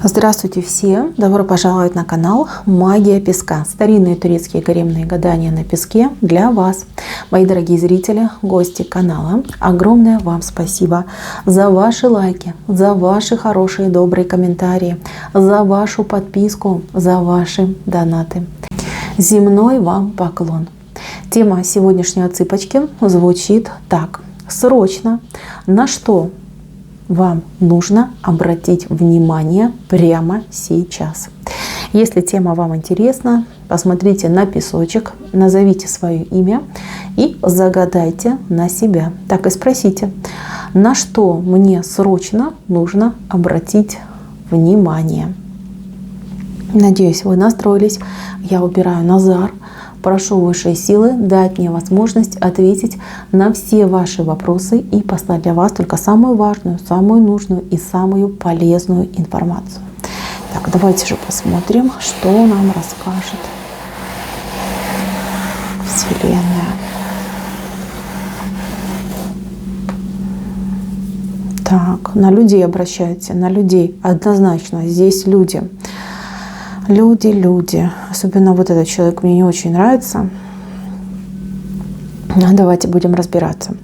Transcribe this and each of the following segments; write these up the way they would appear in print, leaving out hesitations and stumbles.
Здравствуйте все! Добро пожаловать на канал Магия Песка. Старинные турецкие гаремные гадания на песке для вас. Мои дорогие зрители, гости канала, огромное вам спасибо за ваши лайки, за ваши хорошие добрые комментарии, за вашу подписку, за ваши донаты. Земной вам поклон. Тема сегодняшней отсыпочки звучит так. Срочно на что вам нужно обратить внимание прямо сейчас. Если тема вам интересна, посмотрите на песочек, назовите свое имя и загадайте на себя. Так и спросите, на что мне срочно нужно обратить внимание. Надеюсь, вы настроились. Я убираю Назар. Прошу высшие силы дать мне возможность ответить на все ваши вопросы и послать для вас только самую важную, самую нужную и самую полезную информацию. Так, давайте же посмотрим, что нам расскажет Вселенная. Так, на людей обращайте, на людей. Однозначно, здесь люди. Люди. Особенно вот этот человек мне не очень нравится. Давайте будем разбираться.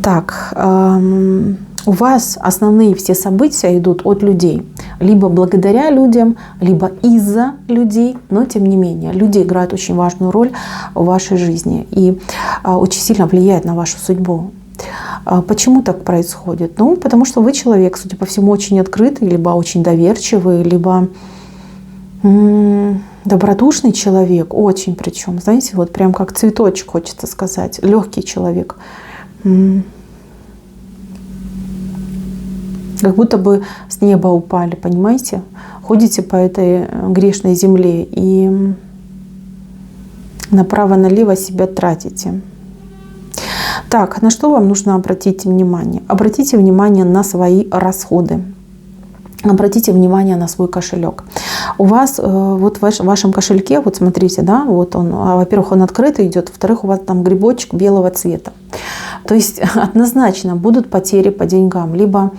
Так, у вас основные все события идут от людей. Либо благодаря людям, либо из-за людей. Но тем не менее, люди играют очень важную роль в вашей жизни. И очень сильно влияют на вашу судьбу. Почему так происходит? Ну, потому что вы человек, судя по всему, очень открытый, либо очень доверчивый, либо добродушный человек, очень причем, знаете, вот прям как цветочек, хочется сказать, легкий человек. Как будто бы с неба упали, понимаете? Ходите по этой грешной земле и направо-налево себя тратите. Так, на что вам нужно обратить внимание? Обратите внимание на свои расходы. Обратите внимание на свой кошелек. У вас вот в вашем кошельке, вот смотрите, да, вот он, во-первых, он открытый идет, во-вторых, у вас там грибочек белого цвета. То есть однозначно будут потери по деньгам, либо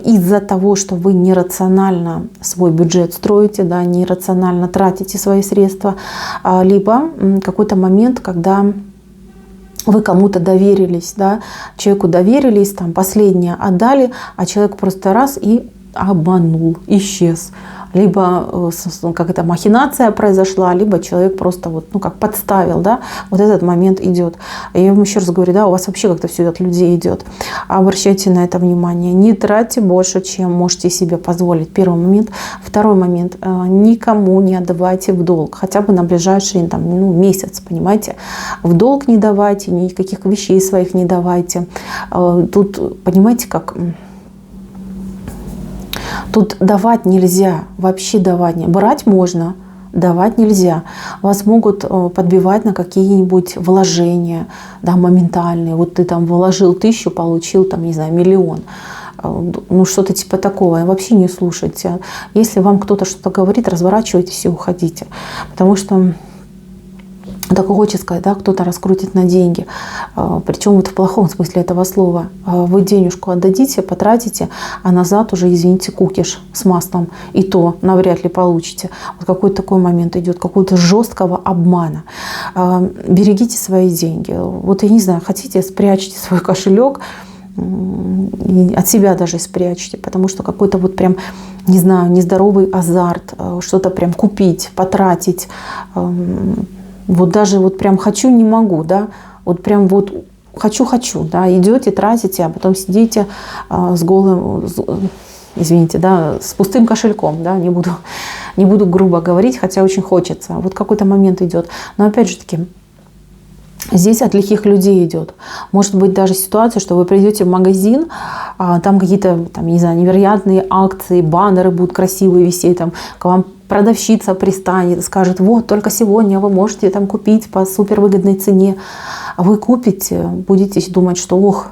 из-за того, что вы нерационально свой бюджет строите, да, нерационально тратите свои средства, либо какой-то момент, когда вы кому-то доверились, да, человеку доверились, там последнее отдали, а человек просто раз и обманул, исчез. Либо какая-то махинация произошла, либо человек просто вот, ну, как подставил, да, вот этот момент идет. Я вам еще раз говорю, да, у вас вообще как-то все от людей идет. Обращайте на это внимание. Не тратьте больше, чем можете себе позволить. Первый момент. Второй момент. Никому не отдавайте в долг. Хотя бы на ближайший там, месяц, понимаете. В долг не давайте, никаких вещей своих не давайте. Тут, понимаете, как... Тут давать нельзя, вообще давать нельзя. Брать можно, давать нельзя. Вас могут подбивать на какие-нибудь вложения, да, моментальные. Вот ты там вложил 1000, получил там, не знаю, 1 000 000. Ну, что-то типа такого. Вообще не слушайте. Если вам кто-то что-то говорит, разворачивайтесь и уходите. Потому что так хочется сказать, да, кто-то раскрутит на деньги. Причем вот в плохом смысле этого слова. Вы денежку отдадите, потратите, а назад уже, извините, кукиш с маслом. И то навряд ли получите. Вот какой-то такой момент идет, какого-то жесткого обмана. Берегите свои деньги. Вот я не знаю, хотите, спрячьте свой кошелек, от себя даже спрячьте, потому что какой-то вот прям, не знаю, нездоровый азарт, что-то прям купить, потратить. Вот даже вот прям хочу, не могу, да, вот прям вот хочу, да, идете, тратите, а потом сидите с голым, извините, да, с пустым кошельком, да, не буду грубо говорить, хотя очень хочется. Вот какой-то момент идет. Но опять же таки, здесь от лихих людей идет. Может быть даже ситуация, что вы придете в магазин, там какие-то, там, не знаю, невероятные акции, баннеры будут красивые висеть, там, к вам продавщица пристанет и скажет, вот, только сегодня вы можете там купить по супервыгодной цене. А вы купите, будете думать, что, ох,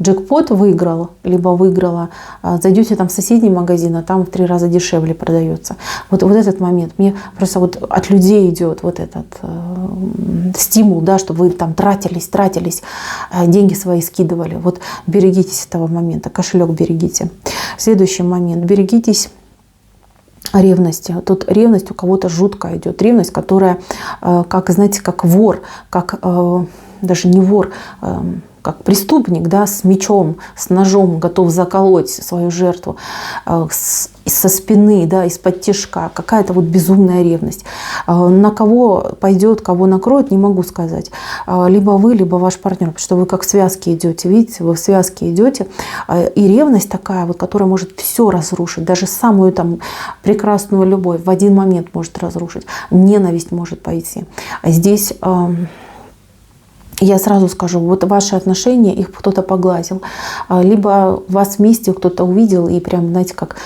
джекпот выиграл, либо выиграла. Зайдете там в соседний магазин, а там в 3 раза дешевле продается. Вот этот момент. Мне просто вот от людей идет вот этот стимул, да, чтобы вы там тратились, деньги свои скидывали. Вот берегитесь этого момента, кошелек берегите. Следующий момент. Берегитесь ревности. Тут ревность у кого-то жуткая идет. Ревность, которая, как, знаете, как вор, как даже не вор, как преступник, да, с мечом, с ножом готов заколоть свою жертву со спины, да, из-под тишка. Какая-то вот безумная ревность. На кого пойдет, кого накроет, не могу сказать. Либо вы, либо ваш партнер, потому что вы как в связке идете, видите, вы в связке идете. И ревность такая, вот, которая может все разрушить, даже самую там прекрасную любовь в один момент может разрушить. Ненависть может пойти. А здесь... Я сразу скажу, вот ваши отношения, их кто-то погладил, либо вас вместе кто-то увидел и прям, знаете, как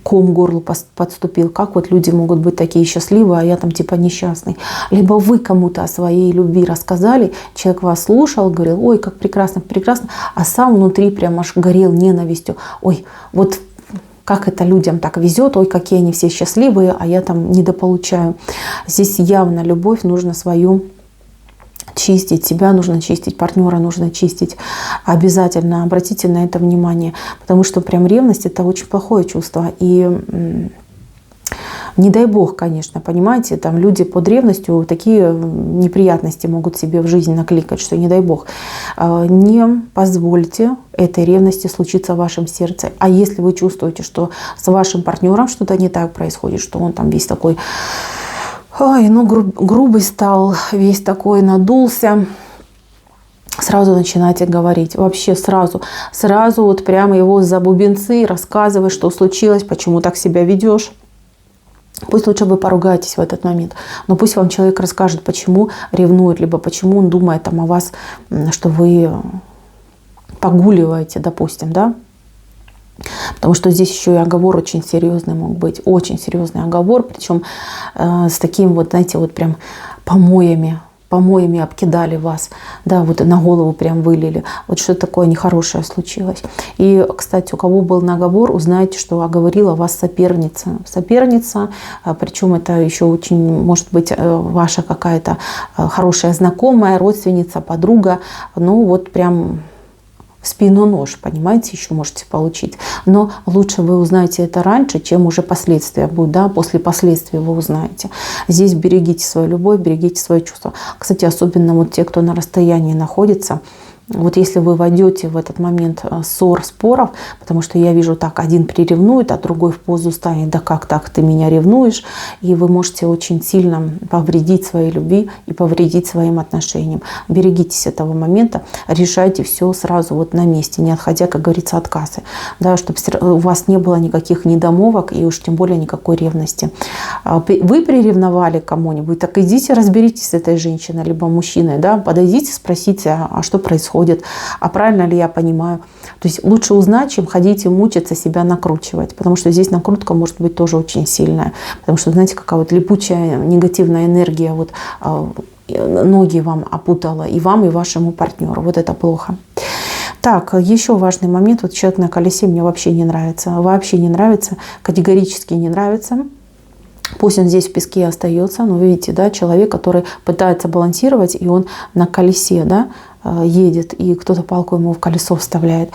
ком к горлу подступил. Как вот люди могут быть такие счастливые, а я там типа несчастный. Либо вы кому-то о своей любви рассказали, человек вас слушал, говорил, ой, как прекрасно, прекрасно, а сам внутри прям аж горел ненавистью. Ой, вот как это людям так везет, ой, какие они все счастливые, а я там недополучаю. Здесь явно любовь нужно свою чистить, себя нужно чистить, партнера нужно чистить. Обязательно обратите на это внимание, потому что прям ревность — это очень плохое чувство. И не дай бог, конечно, понимаете, там люди под ревностью такие неприятности могут себе в жизнь накликать, что не дай бог. Не позвольте этой ревности случиться в вашем сердце. А если вы чувствуете, что с вашим партнером что-то не так происходит, что он там весь такой... Ой, ну грубый стал, весь такой надулся. Сразу начинайте говорить. Вообще сразу. Сразу вот прямо его за бубенцы рассказывай, что случилось, почему так себя ведешь. Пусть лучше вы поругаетесь в этот момент. Но пусть вам человек расскажет, почему ревнует, либо почему он думает там о вас, что вы погуливаете, допустим, да. Потому что здесь еще и оговор очень серьезный мог быть. Очень серьезный оговор. Причем с таким вот, знаете, вот прям помоями обкидали вас. Да, вот на голову прям вылили. Вот что такое нехорошее случилось. И, кстати, у кого был наговор, узнаете, что оговорила вас соперница. Соперница, причем это еще очень, может быть, ваша какая-то хорошая знакомая, родственница, подруга. Ну вот прям... в спину нож, понимаете, еще можете получить. Но лучше вы узнаете это раньше, чем уже последствия будут, да, после последствий вы узнаете. Здесь берегите свою любовь, берегите свои чувства. Кстати, особенно вот те, кто на расстоянии находится, вот если вы войдете в этот момент ссор, споров, потому что я вижу так, один приревнует, а другой в позу станет, да как так, ты меня ревнуешь, и вы можете очень сильно повредить своей любви и повредить своим отношениям. Берегитесь этого момента, решайте все сразу вот на месте, не отходя, как говорится, от кассы, да, чтобы у вас не было никаких недомовок и уж тем более никакой ревности. Вы приревновали кому-нибудь, так идите разберитесь с этой женщиной, либо мужчиной, да, подойдите, спросите, а что происходит, а правильно ли я понимаю. То есть лучше узнать, чем ходить и мучиться, себя накручивать. Потому что здесь накрутка может быть тоже очень сильная. Потому что, знаете, какая вот липучая негативная энергия вот, ноги вам опутала, и вам, и вашему партнеру. Вот это плохо. Так, еще важный момент. Вот человек на колесе мне вообще не нравится. Вообще не нравится. Категорически не нравится. Пусть он здесь в песке остается, но видите, да, человек, который пытается балансировать, и он на колесе, да, едет, и кто-то палку ему в колесо вставляет.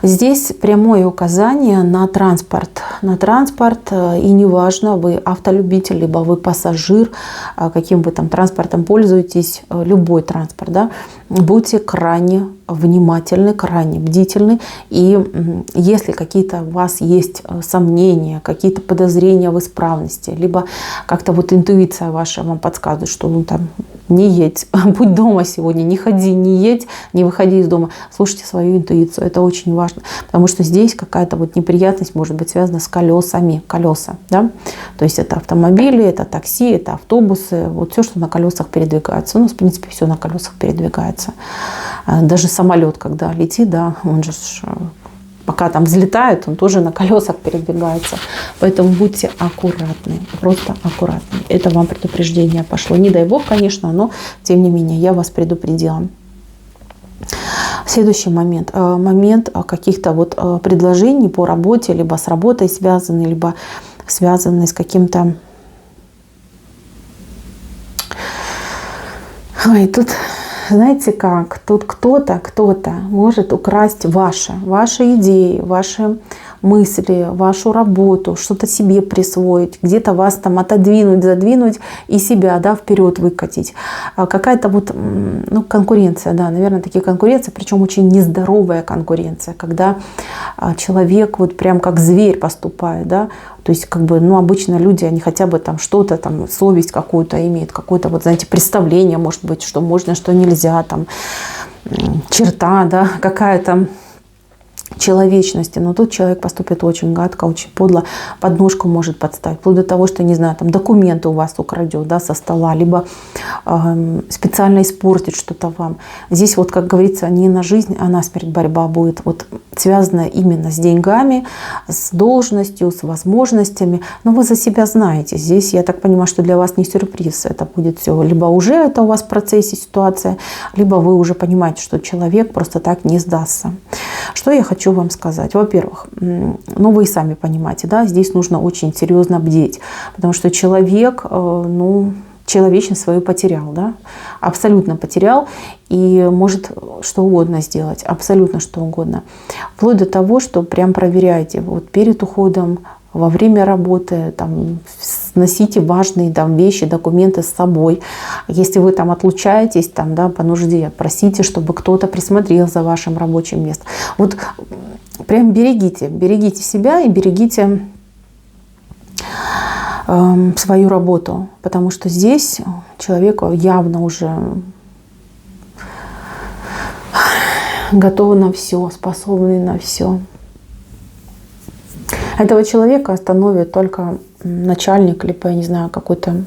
Здесь прямое указание на транспорт. На транспорт, и неважно, вы автолюбитель, либо вы пассажир, каким вы там транспортом пользуетесь, любой транспорт, да, будьте крайне внимательны, крайне бдительны. И если какие-то у вас есть сомнения, какие-то подозрения в исправности, либо как-то вот интуиция ваша вам подсказывает, что ну, там, не едь, будь дома сегодня, не ходи, не едь, не выходи из дома. Слушайте свою интуицию, это очень важно, потому что здесь какая-то вот неприятность может быть связана с колесами, колеса, да? То есть это автомобили, это такси, это автобусы, вот все, что на колесах передвигается. У нас, в принципе, все на колесах передвигается. Даже самолет, когда летит, да, он же пока там взлетает, он тоже на колесах передвигается. Поэтому будьте аккуратны, просто аккуратны. Это вам предупреждение пошло. Не дай бог, конечно, но тем не менее я вас предупредила. Следующий момент. Момент каких-то вот предложений по работе, либо с работой связанные, либо связанные с каким-то... Ой, тут... Знаете как? Тут кто-то может украсть ваши идеи, ваши мысли, вашу работу, что-то себе присвоить, где-то вас там отодвинуть, задвинуть и себя, да, вперед выкатить. Какая-то вот, ну, конкуренция, да, наверное, такие конкуренции, причем очень нездоровая конкуренция, когда человек вот прям как зверь поступает, да, то есть как бы, ну, обычно люди, они хотя бы там что-то, там, совесть какую-то имеют, какое-то вот, знаете, представление, может быть, что можно, что нельзя, там, черта, да, какая-то человечности, но тут человек поступит очень гадко, очень подло, подножку может подставить, вплоть до того, что, не знаю, там документы у вас украдет, да, со стола, либо специально испортит что-то вам. Здесь вот, как говорится, не на жизнь, а на смерть борьба будет вот связана именно с деньгами, с должностью, с возможностями, но вы за себя знаете. Здесь, я так понимаю, что для вас не сюрприз, это будет все, либо уже это у вас в процессе ситуация, либо вы уже понимаете, что человек просто так не сдастся. Что я хочу вам сказать? Во-первых, ну вы и сами понимаете, да, здесь нужно очень серьезно бдеть, потому что человек, ну, человечность свою потерял, да, абсолютно потерял и может что угодно сделать, абсолютно что угодно. Вплоть до того, что прям проверяйте, вот перед уходом, во время работы, там, носите важные там вещи, документы с собой. Если вы там отлучаетесь там, да, по нужде, просите, чтобы кто-то присмотрел за вашим рабочим местом. Вот прям берегите себя и берегите свою работу, потому что здесь человек явно уже готов на все, способный на все. Этого человека остановит только начальник, либо, я не знаю, какой-то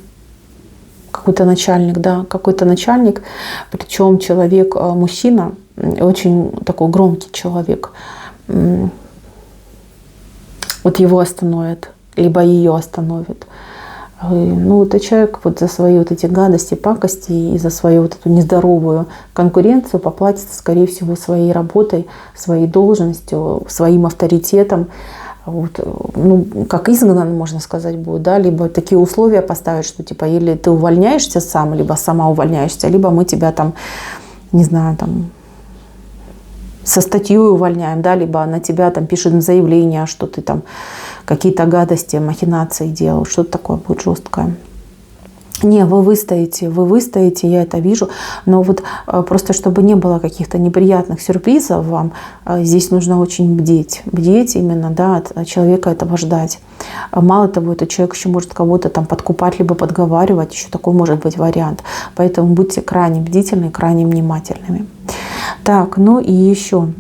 начальник, да, какой-то начальник, причем человек, мужчина, очень такой громкий человек. Вот его остановит, либо ее остановит. Ну, это человек вот за свои вот эти гадости, пакости и за свою вот эту нездоровую конкуренцию поплатится, скорее всего, своей работой, своей должностью, своим авторитетом. Вот, ну, как изгнан, можно сказать, будет, да, либо такие условия поставят, что типа или ты увольняешься сам, либо сама увольняешься, либо мы тебя там, не знаю, там со статьей увольняем, да, либо на тебя там пишем заявление, что ты там какие-то гадости, махинации делал, что-то такое будет жесткое. Не, вы выстоите, я это вижу, но вот просто чтобы не было каких-то неприятных сюрпризов вам, здесь нужно очень бдеть именно, да, от человека этого ждать. Мало того, этот человек еще может кого-то там подкупать, либо подговаривать, еще такой может быть вариант. Поэтому будьте крайне бдительны, крайне внимательными. Так, ну и еще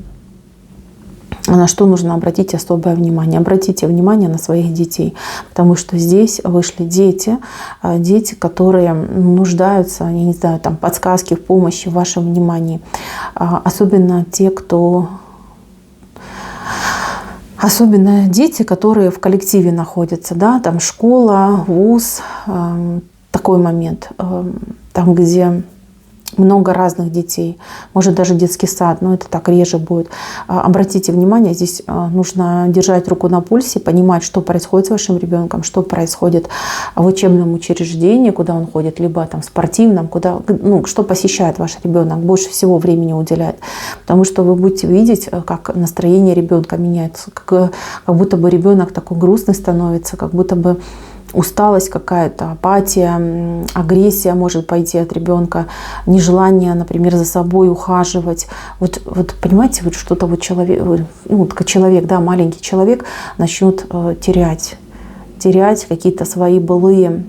на что нужно обратить особое внимание. Обратите внимание на своих детей, потому что здесь вышли дети, которые нуждаются, я не знаю, там подсказки, в помощи, в вашем внимании. Особенно дети, которые в коллективе находятся, да, там школа, вуз, такой момент, там, где много разных детей, может даже детский сад, но это так реже будет. Обратите внимание, здесь нужно держать руку на пульсе, понимать, что происходит с вашим ребенком, что происходит в учебном учреждении, куда он ходит, либо там в спортивном, куда, ну, что посещает ваш ребенок, больше всего времени уделяет. Потому что вы будете видеть, как настроение ребенка меняется, как будто бы ребенок такой грустный становится, как будто бы усталость какая-то, апатия, агрессия может пойти от ребенка, нежелание, например, за собой ухаживать. Вот понимаете, вот что-то вот человек, ну, человек, да, маленький человек начнет терять какие-то свои былые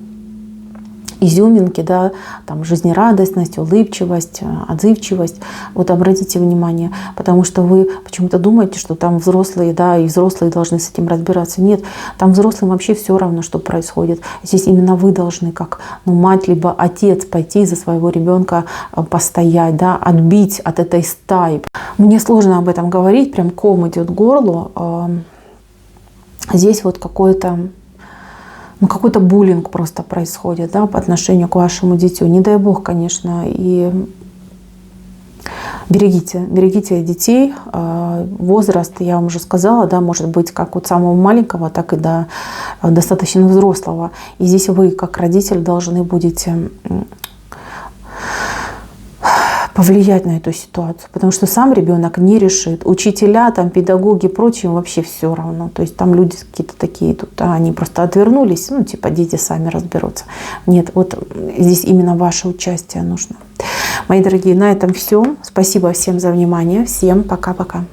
изюминки, да, там жизнерадостность, улыбчивость, отзывчивость. Вот обратите внимание, потому что вы почему-то думаете, что там взрослые, да, и взрослые должны с этим разбираться. Нет, там взрослым вообще все равно, что происходит. Здесь именно вы должны, как мать либо отец, пойти за своего ребенка, постоять, да, отбить от этой стаи. Мне сложно об этом говорить, прям ком идет к горлу. Здесь вот какой-то буллинг просто происходит, да, по отношению к вашему дитю. Не дай бог, конечно, и берегите детей. Возраст, я вам уже сказала, да, может быть как от самого маленького, так и до достаточно взрослого. И здесь вы, как родитель, должны будете повлиять на эту ситуацию, потому что сам ребенок не решит. Учителя, там, педагоги, прочим вообще все равно. То есть там люди какие-то такие, тут, они просто отвернулись, ну, типа, дети сами разберутся. Нет, вот здесь именно ваше участие нужно. Мои дорогие, на этом все. Спасибо всем за внимание. Всем пока-пока.